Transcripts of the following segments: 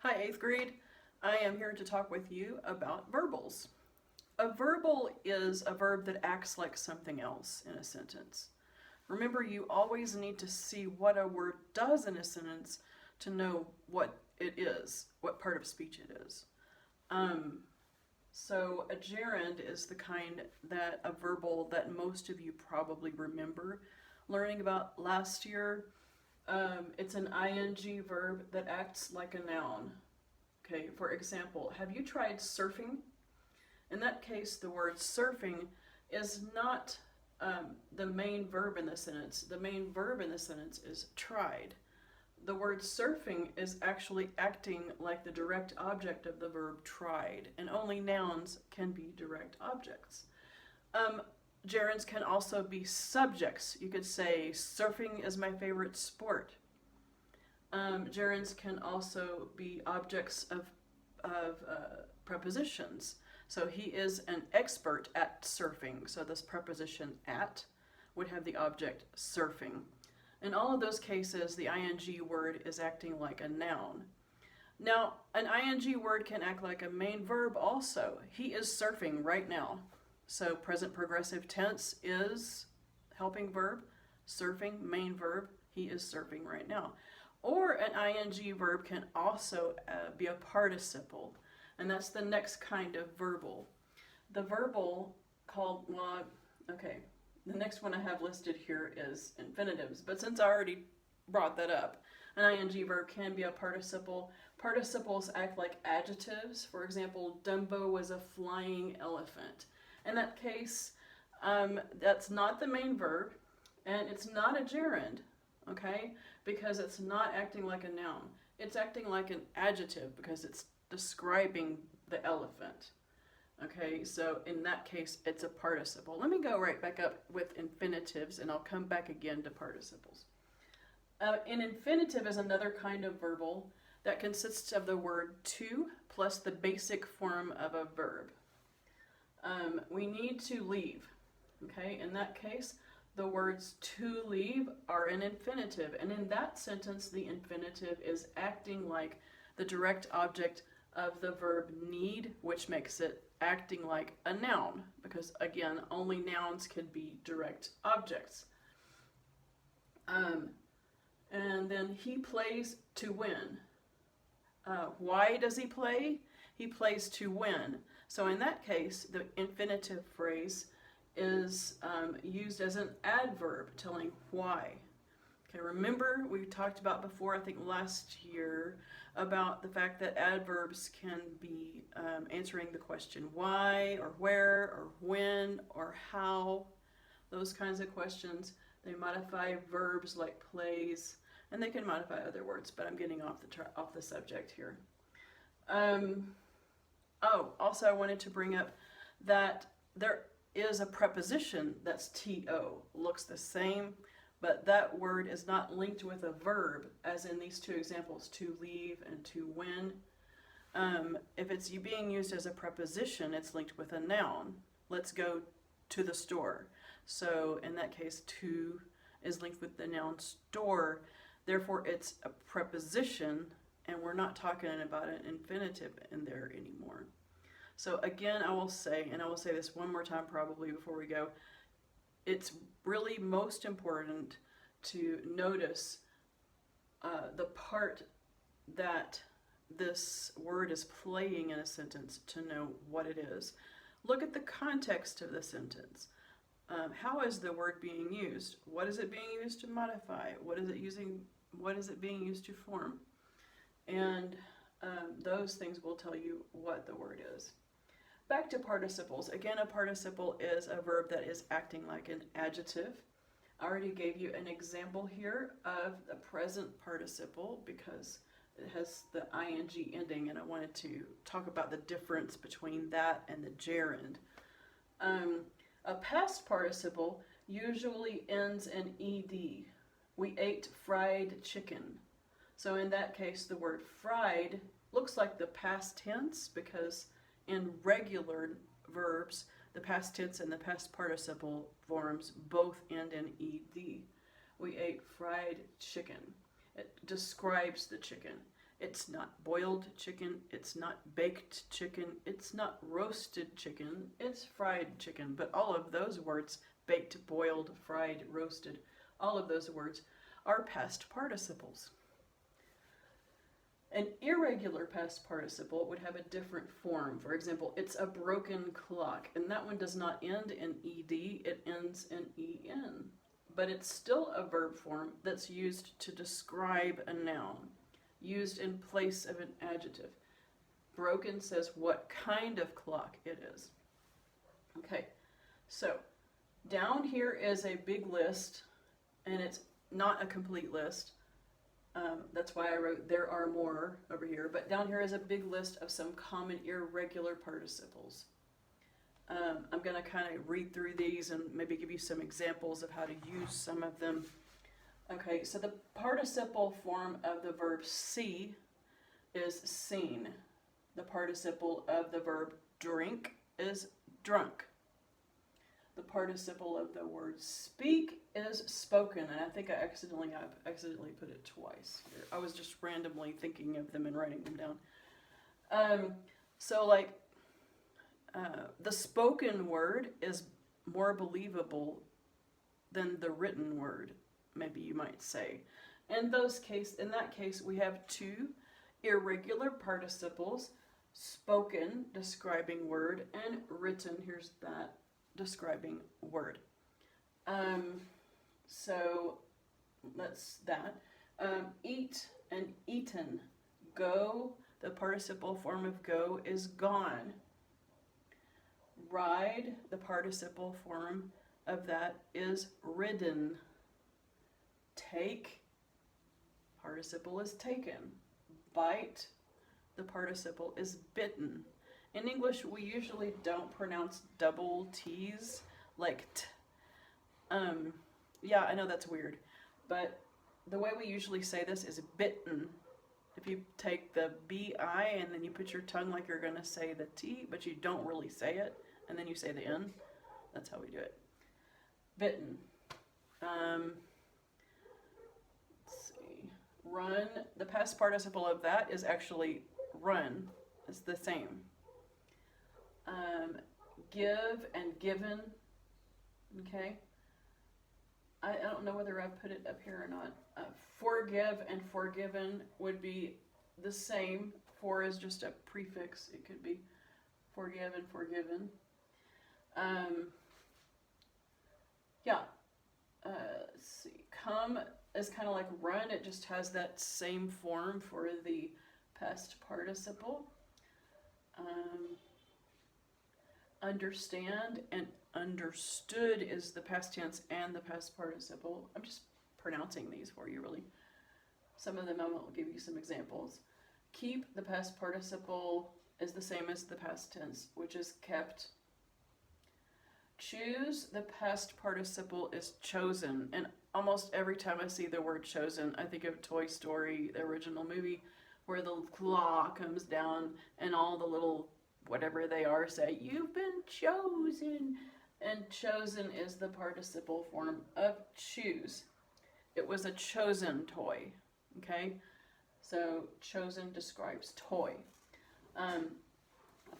Hi, 8th grade. I am here to talk with you about verbals. A verbal is a verb that acts like something else in a sentence. Remember, you always need to see what a word does in a sentence to know what it is, what part of speech it is. So a gerund is the kind that a verbal that most of you probably remember learning about last year. It's an ing verb that acts like a noun. Okay, for example, have you tried surfing? In that case, the word surfing is not the main verb in the sentence. The main verb in the sentence is tried. The word surfing is actually acting like the direct object of the verb tried, and only nouns can be direct objects. Gerunds can also be subjects. You could say, surfing is my favorite sport. Gerunds can also be objects of prepositions. So he is an expert at surfing. So this preposition at would have the object surfing. In all of those cases, the ing word is acting like a noun. Now, an ing word can act like a main verb also. He is surfing right now. So present progressive tense is helping verb, surfing, main verb, he is surfing right now. Or an ing verb can also be a participle, and that's the next kind of verbal. The verbal called, the next one I have listed here is infinitives, but since I already brought that up, an ing verb can be a participle. Participles act like adjectives. For example, Dumbo was a flying elephant. In that case, that's not the main verb, and it's not a gerund, okay? Because it's not acting like a noun. It's acting like an adjective because it's describing the elephant. Okay, so in that case, it's a participle. Let me go right back up with infinitives, and I'll come back again to participles. An infinitive is another kind of verbal that consists of the word to plus the basic form of a verb. We need to leave. Okay, in that case, the words to leave are an infinitive, and in that sentence, the infinitive is acting like the direct object of the verb need, which makes it acting like a noun, because again, only nouns can be direct objects. And then he plays to win. Why does he play? He plays to win. So in that case, the infinitive phrase is used as an adverb telling why. Okay, remember we talked about before, I think last year, about the fact that adverbs can be answering the question why, or where, or when, or how, those kinds of questions. They modify verbs like plays, and they can modify other words, but I'm getting off the subject here. Also I wanted to bring up that there is a preposition that's to, looks the same, but that word is not linked with a verb, as in these two examples, to leave and to win. If it's being used as a preposition, it's linked with a noun. Let's go to the store. So in that case, to is linked with the noun store. Therefore, it's a preposition, and we're not talking about an infinitive in there anymore. So again, I will say, and I will say this one more time probably before we go, it's really most important to notice the part that this word is playing in a sentence to know what it is. Look at the context of the sentence. How is the word being used? What is it being used to modify? What is it being used to form? And those things will tell you what the word is. Back to participles. Again, a participle is a verb that is acting like an adjective. I already gave you an example here of the present participle because it has the ing ending, and I wanted to talk about the difference between that and the gerund. A past participle usually ends in ed. We ate fried chicken. So in that case, the word fried looks like the past tense because in regular verbs, the past tense and the past participle forms both end in ed. We ate fried chicken. It describes the chicken. It's not boiled chicken. It's not baked chicken. It's not roasted chicken. It's fried chicken. But all of those words, baked, boiled, fried, roasted, all of those words are past participles. An irregular past participle would have a different form. For example, it's a broken clock, and that one does not end in ed, it ends in en. But it's still a verb form that's used to describe a noun, used in place of an adjective. Broken says what kind of clock it is. Okay, so down here is a big list, and it's not a complete list. That's why I wrote there are more over here. But down here is a big list of some common irregular participles. I'm going to kind of read through these and maybe give you some examples of how to use some of them. Okay, so the participle form of the verb see is seen. The participle of the verb drink is drunk. The participle of the word speak is spoken, and I think I accidentally put it twice here. I was just randomly thinking of them and writing them down. The spoken word is more believable than the written word, maybe you might say. In that case, we have two irregular participles, spoken, describing word, and written, here's that, describing word. So that's that. Eat and eaten. Go, the participle form of go is gone. Ride, the participle form of that is ridden. Take, participle is taken. Bite, the participle is bitten. In English, we usually don't pronounce double T's like t. Yeah, I know that's weird, but the way we usually say this is bitten. If you take the B-I and then you put your tongue like you're going to say the T, but you don't really say it, and then you say the N, that's how we do it. Bitten. Let's see. Run, the past participle of that is actually run. It's the same. Give and given, okay? I don't know whether I put it up here or not. Forgive and forgiven would be the same. For is just a prefix. It could be forgive and forgiven. Let's see. Come is kind of like run. It just has that same form for the past participle. Understand and understood is the past tense and the past participle. I'm just pronouncing these for you, really. Some of them I will give you some examples. Keep, the past participle, is the same as the past tense, which is kept. Choose, the past participle is chosen. And almost every time I see the word chosen, I think of Toy Story, the original movie, where the claw comes down and all the little whatever they are say, you've been chosen. And chosen is the participle form of choose. It was a chosen toy, okay? So chosen describes toy.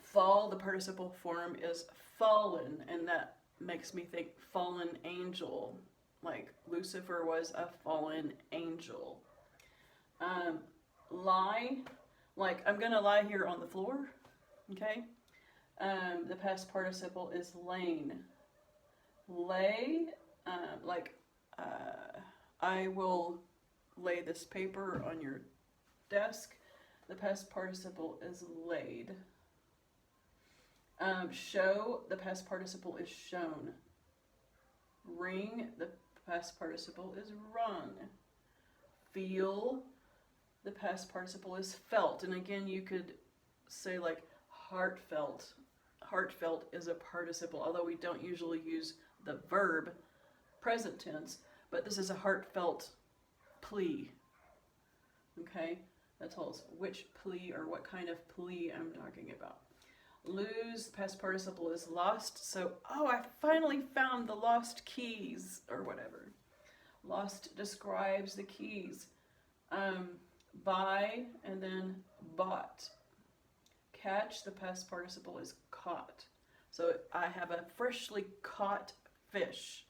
Fall, the participle form is fallen, and that makes me think fallen angel, like Lucifer was a fallen angel. Lie, like I'm gonna lie here on the floor, okay? The past participle is lain. Lay, I will lay this paper on your desk. The past participle is laid. Show, the past participle is shown. Ring, the past participle is rung. Feel, the past participle is felt. And again, you could say like heartfelt. Heartfelt is a participle, although we don't usually use the verb present tense, but this is a heartfelt plea. Okay? That tells us which plea or what kind of plea I'm talking about. Lose, past participle is lost, so, oh, I finally found the lost keys, or whatever. Lost describes the keys. buy, and then bought. Catch, the past participle is caught. So I have a freshly caught fish.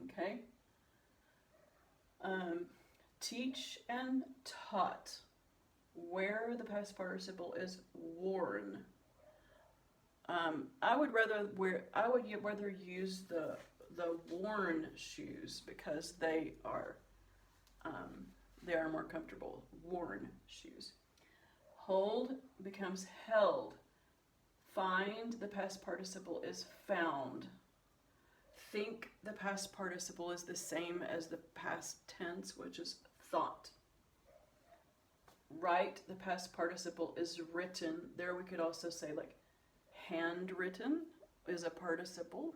Okay. Teach and taught. Wear, the past participle is worn. I would rather use the worn shoes because they are more comfortable. Worn shoes. Hold becomes held. Find, the past participle is found. Think, the past participle is the same as the past tense, which is thought. Write, the past participle is written. There we could also say like handwritten is a participle.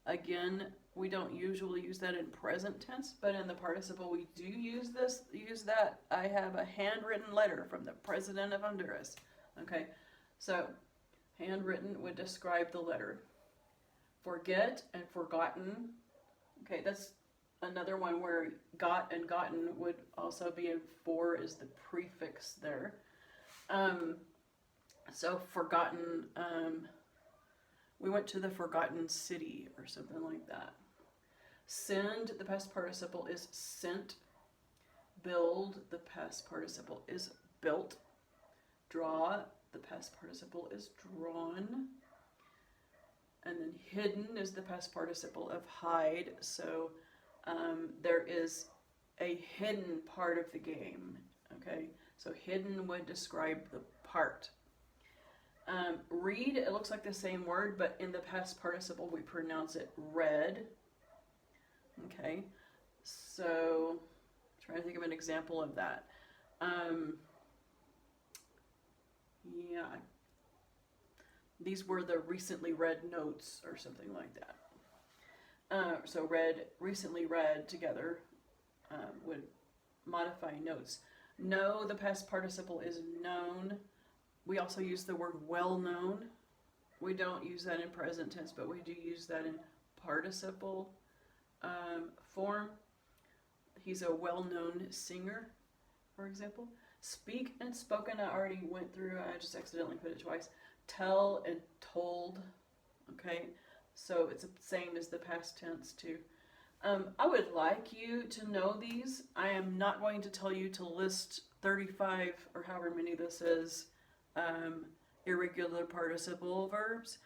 Again, we don't usually use that in present tense, but in the participle we do use that. I have a handwritten letter from the president of Honduras. Okay, so handwritten would describe the letter. Forget and forgotten. Okay, that's another one where got and gotten would also be in for is the prefix there. So forgotten, we went to the forgotten city or something like that. Send, the past participle is sent. Build, the past participle is built. Draw, the past participle is drawn. And then hidden is the past participle of hide. So there is a hidden part of the game. Okay, so hidden would describe the part. Read, it looks like the same word, but in the past participle we pronounce it read. Okay, so trying to think of an example of that. Yeah, these were the recently read notes or something like that. So recently read together would modify notes. Know, the past participle is known. We also use the word well known. We don't use that in present tense, but we do use that in participle form. He's a well-known singer, for example. Speak and spoken, I already went through. I just accidentally put it twice. Tell and told. Okay, so it's the same as the past tense too. I would like you to know these. I am not going to tell you to list 35 or however many this is irregular participle verbs.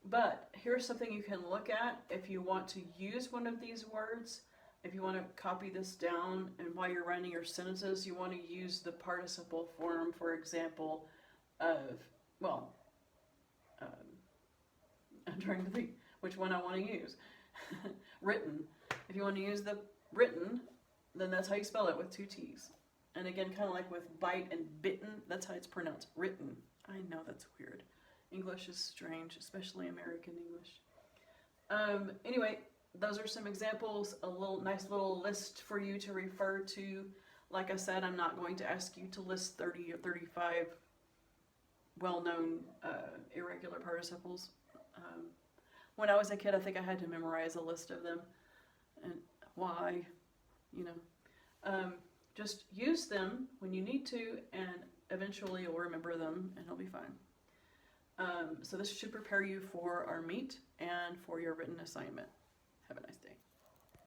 But here's something you can look at if you want to use one of these words. If you want to copy this down and while you're writing your sentences, you want to use the participle form, for example, of, well, I'm trying to think which one I want to use. Written. If you want to use the written, then that's how you spell it with 2 T's. And again, kind of like with bite and bitten, that's how it's pronounced. Written. I know that's weird. English is strange, especially American English. Anyway, those are some examples, a nice little list for you to refer to. Like I said, I'm not going to ask you to list 30 or 35 well-known irregular participles. When I was a kid, I think I had to memorize a list of them. And why, you know. Just use them when you need to, and eventually you'll remember them, and it'll be fine. So this should prepare you for our meet and for your written assignment. Have a nice day.